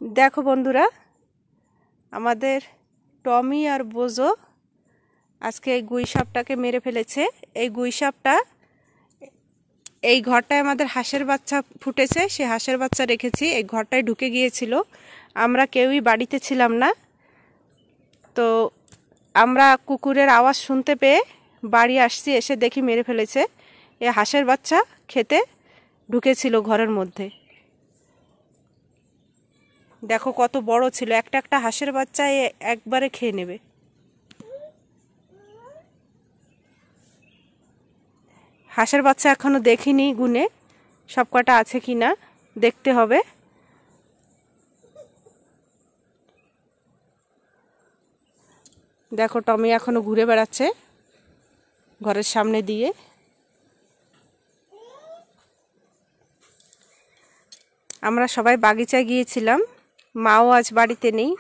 देखो बंधुरा आमादेर टमी और बोजो आज के गुई सापटाके मेरे फेलेছে। এই গুই সাপটা এই ঘরটায় আমাদের হাঁসের বাচ্চা ফুটেছে, সেই হাঁসের বাচ্চা রেখেছি এই ঘরটায় ঢুকে গিয়েছিল। আমরা কেউই বাড়িতে ছিলাম না, তো আমরা কুকুরের আওয়াজ শুনতে পেয়ে বাড়ি আসছি, এসে দেখি মেরে ফেলেছে। এই হাঁসের বাচ্চা খেতে ঢুকেছিল ঘরের মধ্যে। দেখো কত বড় ছিল, একটা একটা হাঁসের বাচ্চা একবারে খেয়ে নেবে। হাঁসের বাচ্চা এখনো দেখিনি গুনে সব কটা আছে কিনা দেখতে হবে। দেখো টমি এখনো ঘুরে বেড়াচ্ছে ঘরের সামনে দিয়ে। আমরা সবাই বাগিচায় গিয়েছিলাম, মাও আজ বাড়িতে নেই।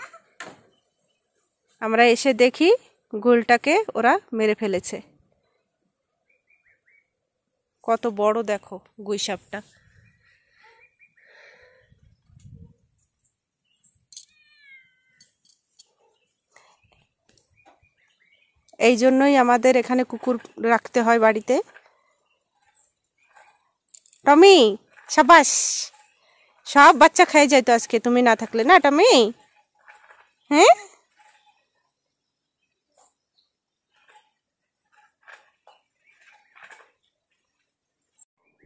আমরা এসে দেখি গোলটাকে ওরা মেরে ফেলেছে। কত বড় দেখো গুই সাপটা। এই জন্যই আমাদের এখানে কুকুর রাখতে হয় বাড়িতে। টমি সাবাস, সব বাচ্চা খেয়ে যায় তো আজকে তুমি না থাকলে, না টমি? হ্যাঁ,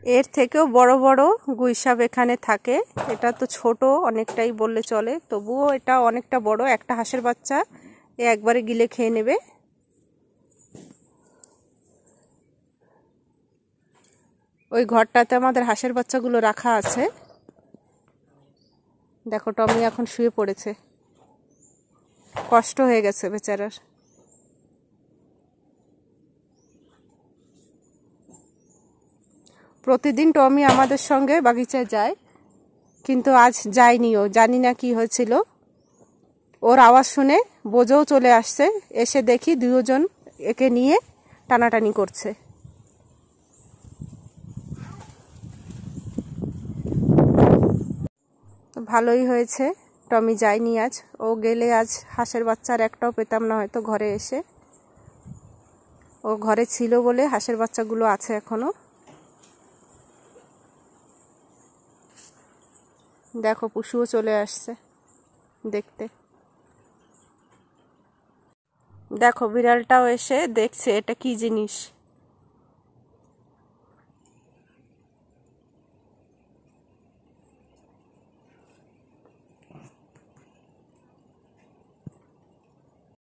এর থেকেও বড় বড় গুই সাপ এখানে থাকে। এটা তো ছোট অনেকটাই বললে চলে, তবুও এটা অনেকটা বড়। একটা হাঁসের বাচ্চা একবারে গিলে খেয়ে নেবে। ওই ঘরটাতে আমাদের হাঁসের বাচ্চাগুলো রাখা আছে। দেখো টমি এখন শুয়ে পড়েছে, কষ্ট হয়ে গেছে বেচারার। প্রতিদিন টমি আমাদের সঙ্গে বাগিচায় যায়, কিন্তু আজ যায়নি। ও জানি না কি হয়েছিল। ওর আওয়াজ শুনে বোঝও চলে আসছে, এসে দেখি দুজন একে নিয়ে টানাটানি করছে। ভালোই হয়েছে টমি যায়নি আজ। ও গেলে আজ হাঁসের বাচ্চার একটাও পেতাম না হয়তো ঘরে এসে। ও ঘরে ছিল বলে হাঁসের বাচ্চাগুলো আছে এখনো। দেখো পুষুও চলে আসছে দেখতে। দেখো বিড়ালটাও এসে দেখছে এটা কি জিনিস।